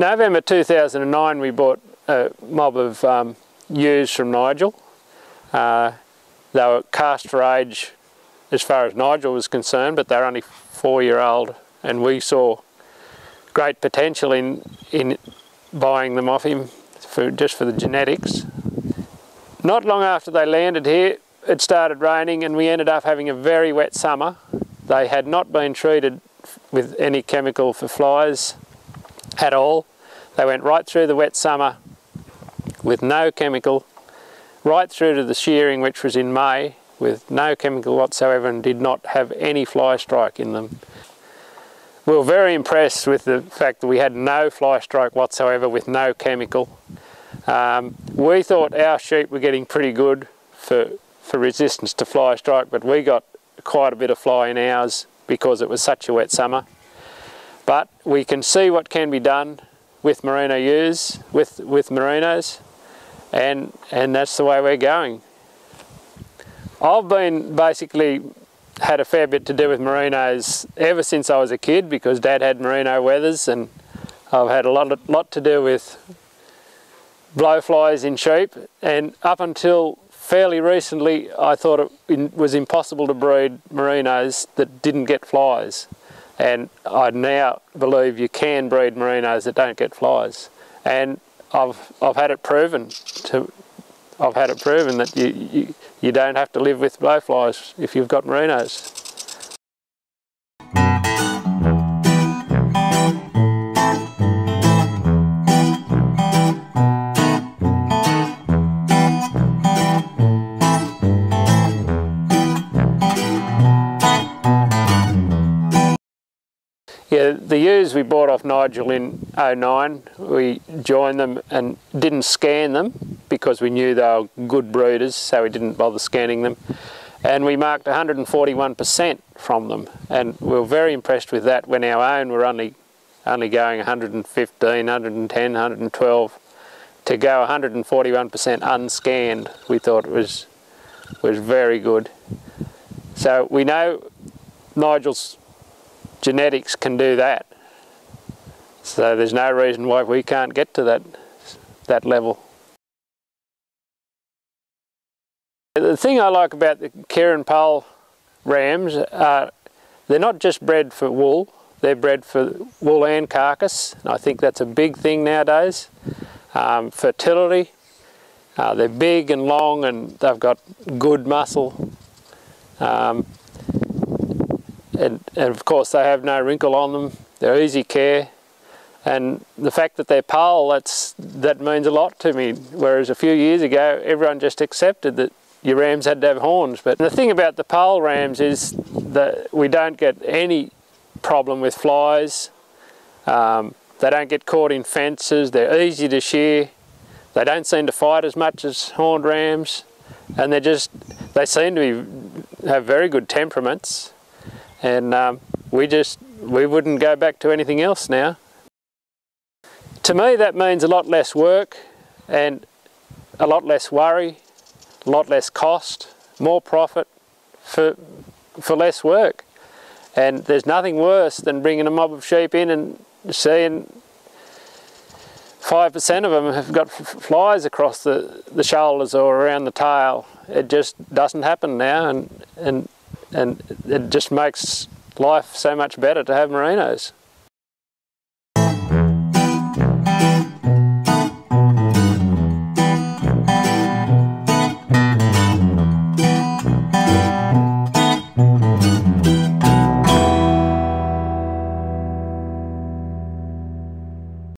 November 2009 we bought a mob of ewes from Nigel. They were cast for age as far as Nigel was concerned, but they're only 4-year-old, and we saw great potential in buying them off him just for the genetics. Not long after they landed here, it started raining and we ended up having a very wet summer. They had not been treated with any chemical for flies at all. They went right through the wet summer with no chemical, right through to the shearing, which was in May, with no chemical whatsoever, and did not have any fly strike in them. We were very impressed with the fact that we had no fly strike whatsoever with no chemical. We thought our sheep were getting pretty good for resistance to fly strike, but we got quite a bit of fly in ours because it was such a wet summer. But we can see what can be done with merino ewes, with merinos, and that's the way we're going. I've been basically had a fair bit to do with merinos ever since I was a kid, because Dad had merino wethers, and I've had a lot to do with blowflies in sheep, and up until fairly recently I thought it was impossible to breed merinos that didn't get flies, and I now believe you can breed merinos that don't get flies, and I've had it proven that you don't have to live with blowflies if you've got merinos. Yeah, the ewes we bought off Nigel in 09, we joined them and didn't scan them because we knew they were good breeders, so we didn't bother scanning them. And we marked 141% from them, and we were very impressed with that when our own were only going 115, 110, 112. To go 141% unscanned, we thought was very good. So we know Nigel's genetics can do that, so there's no reason why we can't get to that level. The thing I like about the Kerin Poll rams are they're not just bred for wool, they're bred for wool and carcass, and I think that's a big thing nowadays. Fertility, they're big and long and they've got good muscle. And of course they have no wrinkle on them, they're easy care, and the fact that they're poll, that means a lot to me, whereas a few years ago everyone just accepted that your rams had to have horns. But the thing about the poll rams is that we don't get any problem with flies, they don't get caught in fences, they're easy to shear, they don't seem to fight as much as horned rams, and they seem to have very good temperaments. And we wouldn't go back to anything else now. To me that means a lot less work and a lot less worry, a lot less cost, more profit for less work. And there's nothing worse than bringing a mob of sheep in and seeing 5% of them have got flies across the shoulders or around the tail. It just doesn't happen now, and it just makes life so much better to have merinos.